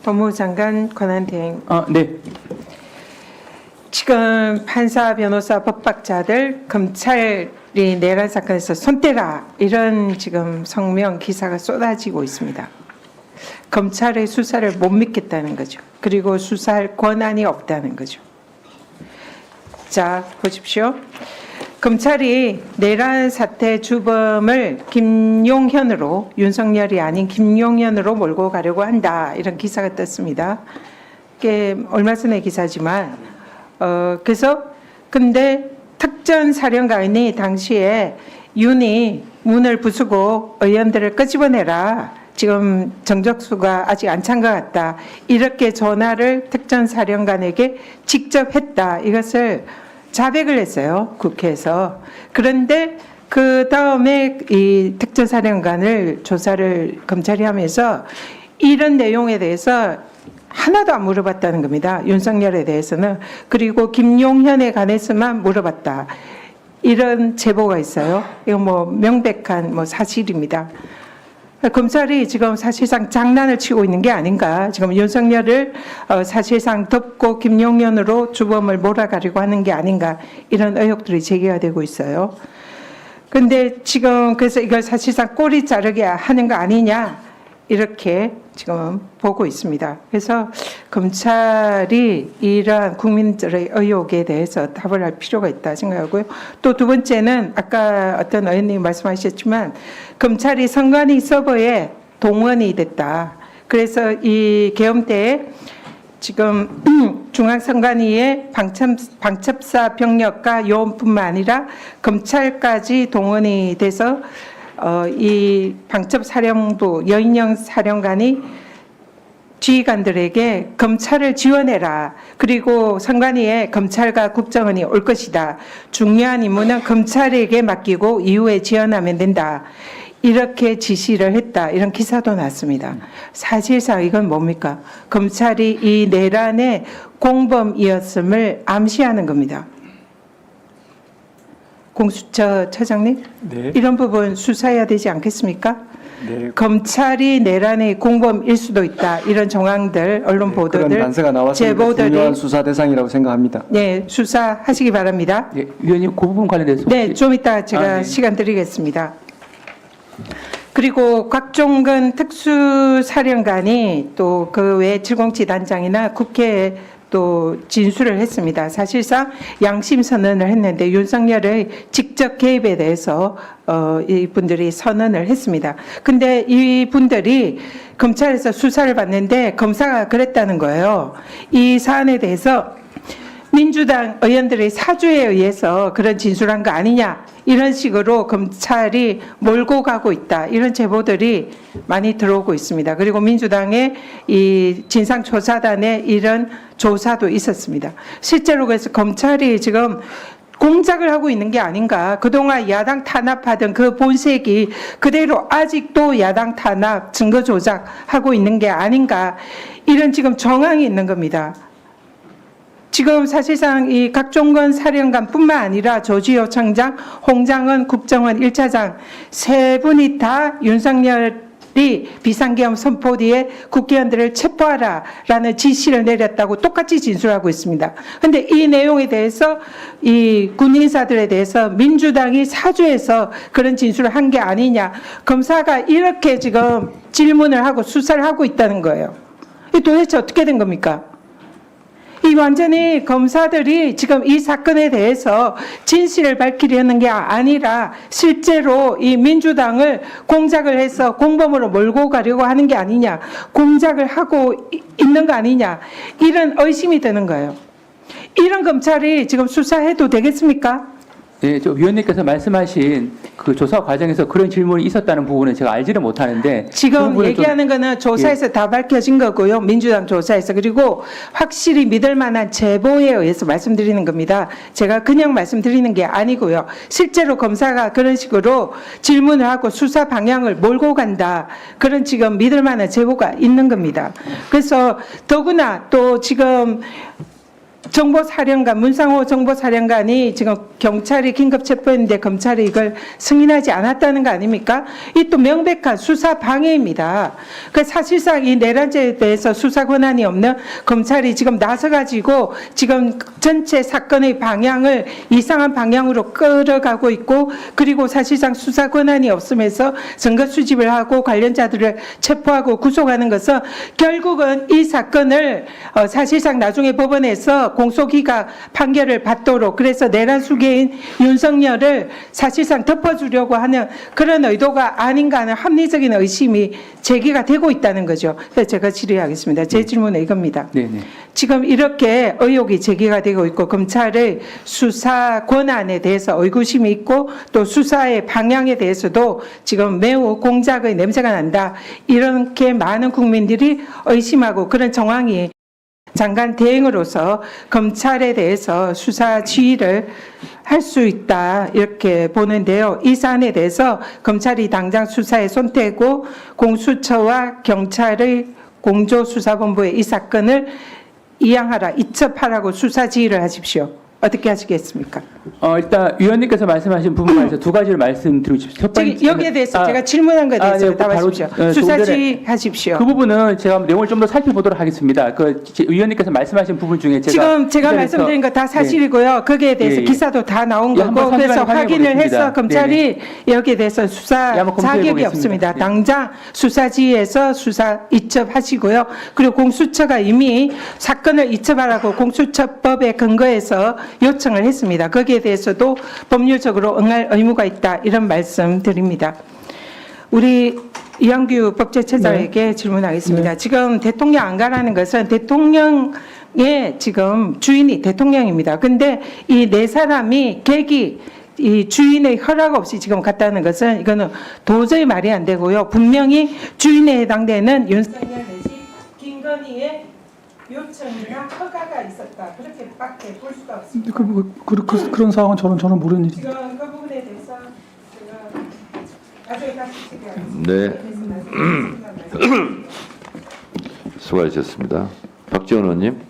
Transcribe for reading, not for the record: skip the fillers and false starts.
법무부 장관 권한대행. 네. 지금 판사, 변호사, 법학자들 검찰이 내란 사건에서 손 떼라 이런 지금 성명 기사가 쏟아지고 있습니다. 검찰의 수사를 못 믿겠다는 거죠. 그리고 수사할 권한이 없다는 거죠. 자, 보십시오. 검찰이 내란 사태 주범을 김용현으로, 윤석열이 아닌 김용현으로 몰고 가려고 한다. 이런 기사가 떴습니다. 이게 얼마 전의 기사지만, 그래서 근데 특전사령관이 당시에 윤이 문을 부수고 의원들을 끄집어내라. 지금 정적수가 아직 안 찬 것 같다. 이렇게 전화를 특전사령관에게 직접 했다. 이것을 자백을 했어요. 국회에서. 그런데 그 다음에 이 특전사령관을 조사를 검찰이 하면서 이런 내용에 대해서 하나도 안 물어봤다는 겁니다. 윤석열에 대해서는. 그리고 김용현에 관해서만 물어봤다. 이런 제보가 있어요. 이거 뭐 명백한 뭐 사실입니다. 검찰이 지금 사실상 장난을 치고 있는 게 아닌가. 지금 윤석열을 사실상 덮고 김용현으로 주범을 몰아가려고 하는 게 아닌가. 이런 의혹들이 제기가 되고 있어요. 근데 지금 그래서 이걸 사실상 꼬리 자르게 하는 거 아니냐. 이렇게 지금 보고 있습니다. 그래서 검찰이 이러한 국민들의 의혹에 대해서 답을 할 필요가 있다 생각하고요. 또 두 번째는 아까 어떤 의원님이 말씀하셨지만 검찰이 선관위 서버에 동원이 됐다. 그래서 이 계엄 때에 지금 중앙선관위에 방첩사 병력과 요원뿐만 아니라 검찰까지 동원이 돼서 이 방첩사령부 여인영 사령관이 지휘관들에게 검찰을 지원해라. 그리고 선관위에 검찰과 국정원이 올 것이다. 중요한 임무는 검찰에게 맡기고 이후에 지원하면 된다. 이렇게 지시를 했다. 이런 기사도 났습니다. 사실상 이건 뭡니까? 검찰이 이 내란의 공범이었음을 암시하는 겁니다. 공수처 처장님, 네. 이런 부분 수사해야 되지 않겠습니까? 네. 검찰이 내란의 공범일 수도 있다. 이런 정황들, 언론 보도들, 그런 단서가 나왔습니다. 제보들이 중요한 수사 대상이라고 생각합니다. 네, 수사하시기 바랍니다. 예, 위원님 그 부분 관련해서 네, 좀 이따 제가 네. 시간 드리겠습니다. 그리고 곽종근 특수사령관이 또 그 외 707 단장이나 국회에 또 진술을 했습니다. 사실상 양심 선언을 했는데 윤석열의 직접 개입에 대해서 이분들이 선언을 했습니다. 근데 이분들이 검찰에서 수사를 받는데 검사가 그랬다는 거예요. 이 사안에 대해서 민주당 의원들의 사주에 의해서 그런 진술한 거 아니냐, 이런 식으로 검찰이 몰고 가고 있다. 이런 제보들이 많이 들어오고 있습니다. 그리고 민주당의 이 진상조사단의 이런 조사도 있었습니다. 실제로 그래서 검찰이 지금 공작을 하고 있는 게 아닌가. 그동안 야당 탄압하던 그 본색이 그대로 아직도 야당 탄압, 증거 조작하고 있는 게 아닌가. 이런 지금 정황이 있는 겁니다. 지금 사실상 이 각종건 사령관뿐만 아니라 조지호 청장, 홍장은 국정원 1차장 세 분이 다 윤석열이 비상계엄 선포 뒤에 국회의원들을 체포하라라는 지시를 내렸다고 똑같이 진술하고 있습니다. 그런데 이 내용에 대해서 이 군인사들에 대해서 민주당이 사주해서 그런 진술을 한 게 아니냐. 검사가 이렇게 지금 질문을 하고 수사를 하고 있다는 거예요. 이 도대체 어떻게 된 겁니까? 이 완전히 검사들이 지금 이 사건에 대해서 진실을 밝히려는 게 아니라 실제로 이 민주당을 공작을 해서 공범으로 몰고 가려고 하는 게 아니냐, 공작을 하고 있는 거 아니냐, 이런 의심이 드는 거예요. 이런 검찰이 지금 수사해도 되겠습니까? 네, 저 위원님께서 말씀하신 그 조사 과정에서 그런 질문이 있었다는 부분은 제가 알지를 못하는데 지금 얘기하는 거는 조사에서 다 밝혀진 거고요. 민주당 조사에서. 그리고 확실히 믿을 만한 제보에 의해서 말씀드리는 겁니다. 제가 그냥 말씀드리는 게 아니고요. 실제로 검사가 그런 식으로 질문을 하고 수사 방향을 몰고 간다. 그런 지금 믿을 만한 제보가 있는 겁니다. 그래서 더구나 또 지금 정보사령관 문상호 정보사령관이 지금 경찰이 긴급 체포했는데 검찰이 이걸 승인하지 않았다는 거 아닙니까? 이 또 명백한 수사 방해입니다. 그 사실상 이 내란죄에 대해서 수사 권한이 없는 검찰이 지금 나서가지고 지금 전체 사건의 방향을 이상한 방향으로 끌어가고 있고, 그리고 사실상 수사 권한이 없으면서 증거 수집을 하고 관련자들을 체포하고 구속하는 것은 결국은 이 사건을 사실상 나중에 법원에서 공소기각 판결을 받도록, 그래서 내란 수괴인 윤석열을 사실상 덮어주려고 하는 그런 의도가 아닌가 하는 합리적인 의심이 제기가 되고 있다는 거죠. 그래서 제가 질의하겠습니다. 제 질문은 이겁니다. 네네. 지금 이렇게 의혹이 제기가 되고 있고 검찰의 수사 권한에 대해서 의구심이 있고 또 수사의 방향에 대해서도 지금 매우 공작의 냄새가 난다, 이렇게 많은 국민들이 의심하고 그런 정황이 장관 대행으로서 검찰에 대해서 수사 지휘를 할 수 있다, 이렇게 보는데요. 이 사안에 대해서 검찰이 당장 수사에 손대고 공수처와 경찰의 공조수사본부에 이 사건을 이양하라, 이첩하라고 수사 지휘를 하십시오. 어떻게 하시겠습니까? 일단 위원님께서 말씀하신 부분에서 두 가지를 말씀드리고 싶습니다. 첫 번째, 여기에 대해서 제가 질문한 것에 대해서 네, 답하십시오. 바로, 수사 좀 전에 지휘하십시오. 그 부분은 제가 내용을 좀 더 살펴보도록 하겠습니다. 위원님께서 말씀하신 부분 중에 지금 제가 이 자리에서- 말씀드린 거 다 사실이고요. 거기에 대해서 예, 예. 기사도 다 나온 예, 한번 거고, 그래서 상세하게 확인을 확인해 해서 검찰이 여기에 대해서 예, 수사 한번 검토해 자격이 보겠습니다. 없습니다. 예. 당장 수사지에서 수사 이첩하시고요. 그리고 공수처가 이미 사건을 이첩하라고 공수처법에 근거해서 요청을 했습니다. 거기에 대해서도 법률적으로 응할 의무가 있다, 이런 말씀 드립니다. 우리 이한규 법제처장에게 질문하겠습니다. 지금 대통령 안 가라는 것은 대통령의 지금 주인이 대통령입니다. 근데 이 네 사람이 이 주인의 허락 없이 지금 갔다는 것은 이거는 도저히 말이 안 되고요. 분명히 주인에 해당되는 윤석열 내지 김건희의 요청이나 허가가 있었다, 그렇게밖에 볼 수가 없습니다. 그런 상황은 저는 모르는 일입니다. 지금 그 부분에 대해서 제가 나중에 다시 질의하겠습니다. 네. 수고하셨습니다. 박지원 의원님.